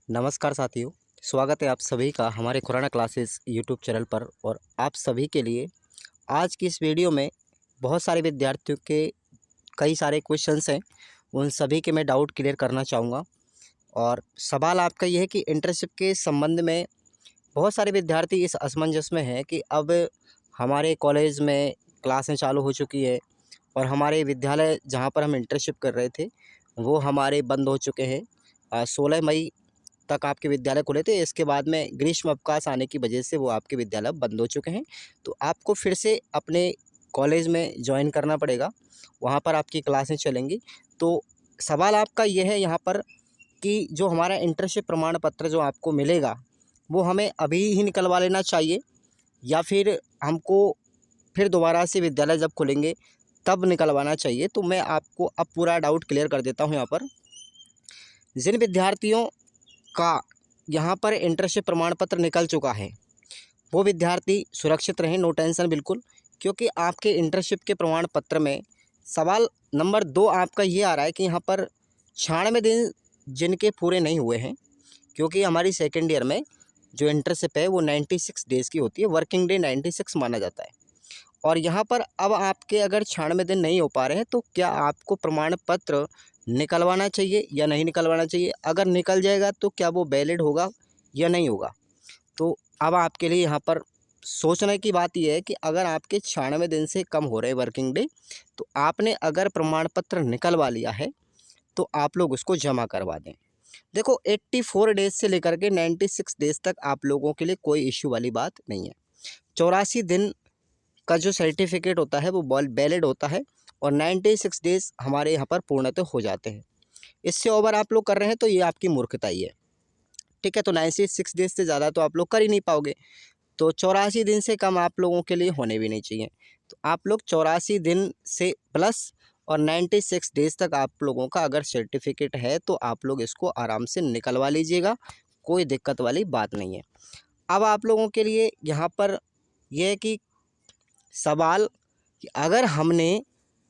नमस्कार साथियों, स्वागत है आप सभी का हमारे खुराना क्लासेस यूट्यूब चैनल पर। और आप सभी के लिए आज की इस वीडियो में बहुत सारे विद्यार्थियों के कई सारे क्वेश्चंस हैं, उन सभी के मैं डाउट क्लियर करना चाहूँगा। और सवाल आपका ये है कि इंटर्नशिप के संबंध में बहुत सारे विद्यार्थी इस असमंजस में हैं कि अब हमारे कॉलेज में क्लासें चालू हो चुकी है और हमारे विद्यालय जहाँ पर हम इंटर्नशिप कर रहे थे वो हमारे बंद हो चुके हैं। 16 मई तक आपके विद्यालय खुले थे। इसके बाद में ग्रीष्म अवकाश आने की वजह से वो आपके विद्यालय बंद हो चुके हैं। तो आपको फिर से अपने कॉलेज में जॉइन करना पड़ेगा, वहाँ पर आपकी क्लासें चलेंगी। तो सवाल आपका ये है यहाँ पर कि जो हमारा इंटर्नशिप प्रमाण पत्र जो आपको मिलेगा वो हमें अभी ही निकलवा लेना चाहिए या फिर हमको फिर दोबारा से विद्यालय जब खुलेंगे तब निकलवाना चाहिए। तो मैं आपको अब पूरा डाउट क्लियर कर देता हूँ। यहाँ पर जिन विद्यार्थियों का यहाँ पर इंटर्नशिप प्रमाण पत्र निकल चुका है वो विद्यार्थी सुरक्षित रहें, नो टेंशन बिल्कुल। क्योंकि आपके इंटर्नशिप के प्रमाण पत्र में सवाल नंबर 2 आपका ये आ रहा है कि यहाँ पर 96 दिन जिनके पूरे नहीं हुए हैं, क्योंकि हमारी सेकेंड ईयर में जो इंटर्नशिप है वो 96 डेज़ की होती है, वर्किंग डे 96 माना जाता है। और यहाँ पर अब आपके अगर 96 दिन नहीं हो पा रहे हैं तो क्या आपको प्रमाण पत्र निकलवाना चाहिए या नहीं निकलवाना चाहिए? अगर निकल जाएगा तो क्या वो वैलिड होगा या नहीं होगा? तो अब आपके लिए यहाँ पर सोचने की बात यह है कि अगर आपके 96 दिन से कम हो रहे वर्किंग डे तो आपने अगर प्रमाण पत्र निकलवा लिया है तो आप लोग उसको जमा करवा दें। देखो 84 डेज़ से लेकर के 96 डेज़ तक आप लोगों के लिए कोई इश्यू वाली बात नहीं है। 84 दिन का जो सर्टिफिकेट होता है वो वैलिड होता है और 96 डेज़ हमारे यहाँ पर पूर्णतः हो जाते हैं। इससे ओवर आप लोग कर रहे हैं तो ये आपकी मूर्खता ही है, ठीक है। तो 96 डेज़ से ज़्यादा तो आप लोग कर ही नहीं पाओगे, तो 84 दिन से कम आप लोगों के लिए होने भी नहीं चाहिए। तो आप लोग 84 दिन से प्लस और 96 डेज़ तक आप लोगों का अगर सर्टिफिकेट है तो आप लोग इसको आराम से निकलवा लीजिएगा, कोई दिक्कत वाली बात नहीं है। अब आप लोगों के लिए यहाँ पर यह है कि सवाल कि अगर हमने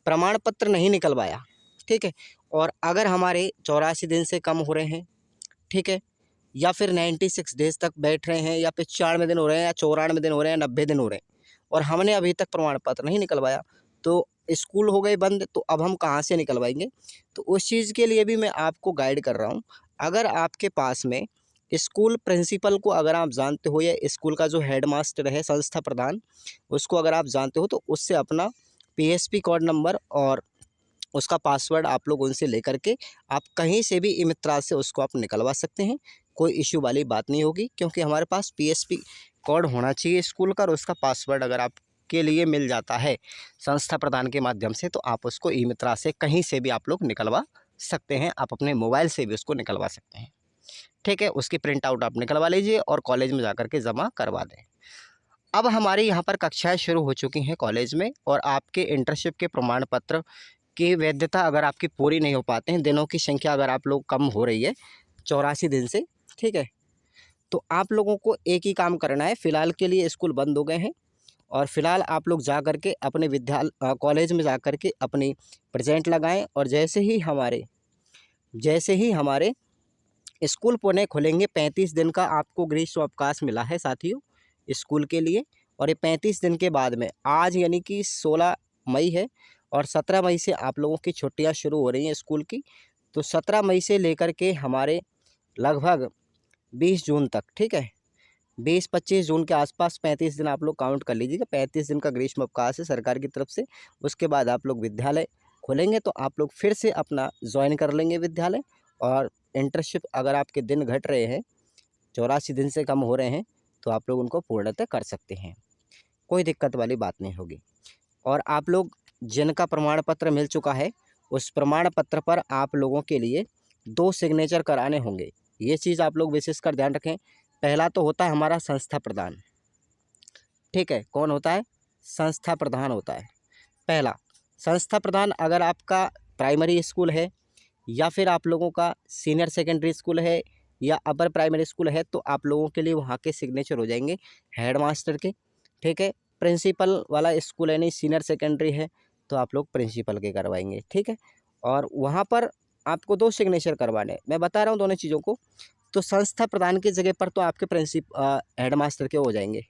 प्रमाण पत्र नहीं निकलवाया, ठीक है, और अगर हमारे 84 दिन से कम हो रहे हैं, ठीक है, या फिर 96 डेज़ तक बैठ रहे हैं या फिर 94 दिन हो रहे हैं या 94 दिन हो रहे हैं, 90 दिन हो रहे हैं और हमने अभी तक प्रमाण पत्र नहीं निकलवाया तो स्कूल हो गए बंद, तो अब हम कहाँ से निकलवाएंगे? तो उस चीज़ के लिए भी मैं आपको गाइड कर रहा हूँ। अगर आपके पास में स्कूल प्रिंसिपल को अगर आप जानते हो या स्कूल का जो हेडमास्टर है, संस्था प्रधान, उसको अगर आप जानते हो तो उससे अपना पीएसपी कोड नंबर और उसका पासवर्ड आप लोग उनसे लेकर के आप कहीं से भी ई-मित्रा से उसको आप निकलवा सकते हैं। कोई इश्यू वाली बात नहीं होगी, क्योंकि हमारे पास पीएसपी कोड होना चाहिए स्कूल का और उसका पासवर्ड अगर आपके लिए मिल जाता है संस्था प्रदान के माध्यम से तो आप उसको ई-मित्रा से कहीं से भी आप लोग निकलवा सकते हैं। आप अपने मोबाइल से भी उसको निकलवा सकते हैं, ठीक है। उसकी प्रिंट आउट आप निकलवा लीजिए और कॉलेज में जाकर के जमा करवा दें। अब हमारे यहाँ पर कक्षाएं शुरू हो चुकी हैं कॉलेज में और आपके इंटर्नशिप के प्रमाण पत्र की वैधता अगर आपकी पूरी नहीं हो पाते हैं, दिनों की संख्या अगर आप लोग कम हो रही है 84 दिन से, ठीक है, तो आप लोगों को एक ही काम करना है। फ़िलहाल के लिए स्कूल बंद हो गए हैं और फ़िलहाल आप लोग जा कर के अपने कॉलेज में जा कर के अपनी प्रेजेंट लगाएं और जैसे ही हमारे स्कूल पुनः खुलेंगे 35 दिन का आपको ग्रीष्म अवकाश मिला है साथियों स्कूल के लिए। और ये 35 दिन के बाद में आज यानी कि 16 मई है और 17 मई से आप लोगों की छुट्टियां शुरू हो रही हैं स्कूल की। तो 17 मई से लेकर के हमारे लगभग 20 जून तक, ठीक है, 20-25 जून के आसपास 35 दिन आप लोग काउंट कर लीजिएगा। 35 दिन का ग्रीष्म अवकाश है सरकार की तरफ से। उसके बाद आप लोग विद्यालय खोलेंगे तो आप लोग फिर से अपना ज्वाइन कर लेंगे विद्यालय। और इंटर्नशिप अगर आपके दिन घट रहे हैं, 84 दिन से कम हो रहे हैं, तो आप लोग उनको पूर्णतः कर सकते हैं, कोई दिक्कत वाली बात नहीं होगी। और आप लोग जिनका प्रमाण पत्र मिल चुका है उस प्रमाण पत्र पर आप लोगों के लिए 2 सिग्नेचर कराने होंगे। ये चीज़ आप लोग विशेषकर ध्यान रखें। पहला तो होता है हमारा संस्था प्रधान, ठीक है, कौन होता है? संस्था प्रधान होता है पहला। संस्था प्रधान अगर आपका प्राइमरी स्कूल है या फिर आप लोगों का सीनियर सेकेंडरी स्कूल है या अपर प्राइमरी स्कूल है तो आप लोगों के लिए वहाँ के सिग्नेचर हो जाएंगे हेडमास्टर के, ठीक है। प्रिंसिपल वाला स्कूल है नहीं, सीनियर सेकेंडरी है, तो आप लोग प्रिंसिपल के करवाएंगे, ठीक है। और वहाँ पर आपको 2 सिग्नेचर करवाने, मैं बता रहा हूँ दोनों चीज़ों को। तो संस्था प्रधान की जगह पर तो आपके हेडमास्टर के हो जाएंगे,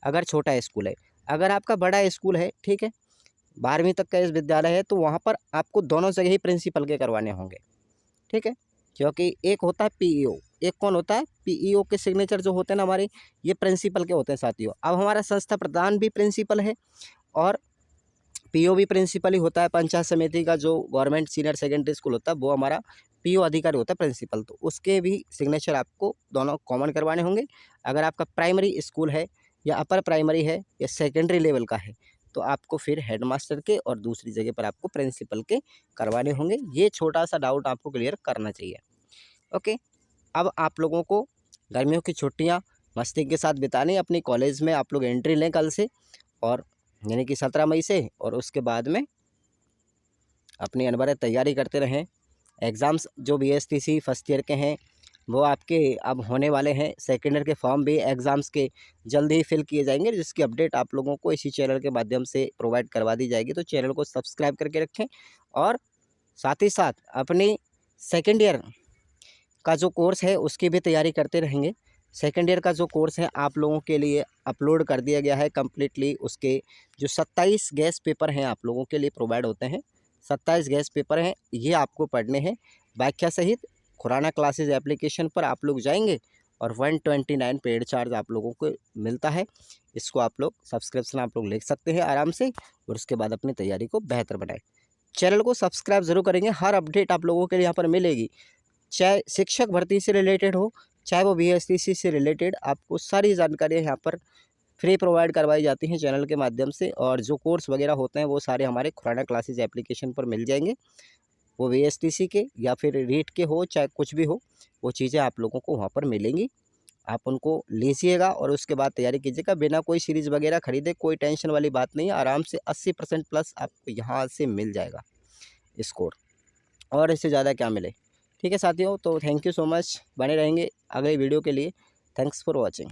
अगर छोटा स्कूल है। अगर आपका बड़ा स्कूल है, ठीक है, 12वीं तक का इस विद्यालय है, तो वहाँ पर आपको दोनों जगह ही प्रिंसिपल के करवाने होंगे, ठीक है। क्योंकि एक होता है पीईओ, एक कौन होता है, पीईओ के सिग्नेचर जो होते हैं ना हमारे, ये प्रिंसिपल के होते हैं साथियों। अब हमारा संस्था प्रधान भी प्रिंसिपल है और पीओ भी प्रिंसिपल ही होता है। पंचायत समिति का जो गवर्नमेंट सीनियर सेकेंडरी स्कूल होता है वो हमारा पीओ अधिकारी होता है प्रिंसिपल, तो उसके भी सिग्नेचर आपको दोनों कॉमन करवाने होंगे। अगर आपका प्राइमरी स्कूल है या अपर प्राइमरी है या सेकेंडरी लेवल का है, तो आपको फिर हेडमास्टर के और दूसरी जगह पर आपको प्रिंसिपल के करवाने होंगे। ये छोटा सा डाउट आपको क्लियर करना चाहिए। ओके, अब आप लोगों को गर्मियों की छुट्टियाँ मस्ती के साथ बितानी, अपनी कॉलेज में आप लोग एंट्री लें कल से, और यानी कि 17 मई से, और उसके बाद में अपनी अनवरत तैयारी करते रहें। एग्ज़ाम्स जो बीएसटीसी फर्स्ट ईयर के हैं वो आपके अब होने वाले हैं। सेकेंड ईयर के फॉर्म भी एग्ज़ाम्स के जल्द ही फिल किए जाएंगे, जिसकी अपडेट आप लोगों को इसी चैनल के माध्यम से प्रोवाइड करवा दी जाएगी। तो चैनल को सब्सक्राइब करके रखें, और साथ ही साथ अपनी सेकेंड ईयर का जो कोर्स है उसकी भी तैयारी करते रहेंगे। सेकेंड ईयर का जो कोर्स है आप लोगों के लिए अपलोड कर दिया गया है कम्प्लीटली। उसके जो 27 गेस्ट पेपर हैं आप लोगों के लिए प्रोवाइड होते हैं। 27 गेस्ट पेपर हैं, ये आपको पढ़ने हैं व्याख्या सहित। खुराना क्लासेस एप्लीकेशन पर आप लोग जाएंगे और 129 पेड चार्ज आप लोगों को मिलता है। इसको आप लोग सब्सक्रिप्शन आप लोग ले सकते हैं आराम से, और उसके बाद अपनी तैयारी को बेहतर बनाएं। चैनल को सब्सक्राइब जरूर करेंगे, हर अपडेट आप लोगों के लिए यहाँ पर मिलेगी। चाहे शिक्षक भर्ती से रिलेटेड हो, चाहे वो बीएसटीसी से रिलेटेड, आपको सारी जानकारियाँ यहाँ पर फ्री प्रोवाइड करवाई जाती हैं चैनल के माध्यम से। और जो कोर्स वगैरह होते हैं वो सारे हमारे खुराना क्लासेस एप्लीकेशन पर मिल जाएंगे। वो बीएसटीसी के या फिर रीट के हो, चाहे कुछ भी हो, वो चीज़ें आप लोगों को वहाँ पर मिलेंगी। आप उनको लीजिएगा और उसके बाद तैयारी कीजिएगा। बिना कोई सीरीज़ वगैरह खरीदे, कोई टेंशन वाली बात नहीं है। आराम से 80% प्लस आपको यहाँ से मिल जाएगा स्कोर, और इससे ज़्यादा क्या मिले। ठीक है साथियों, तो थैंक यू सो मच, बने रहेंगे अगले वीडियो के लिए। Thanks for watching.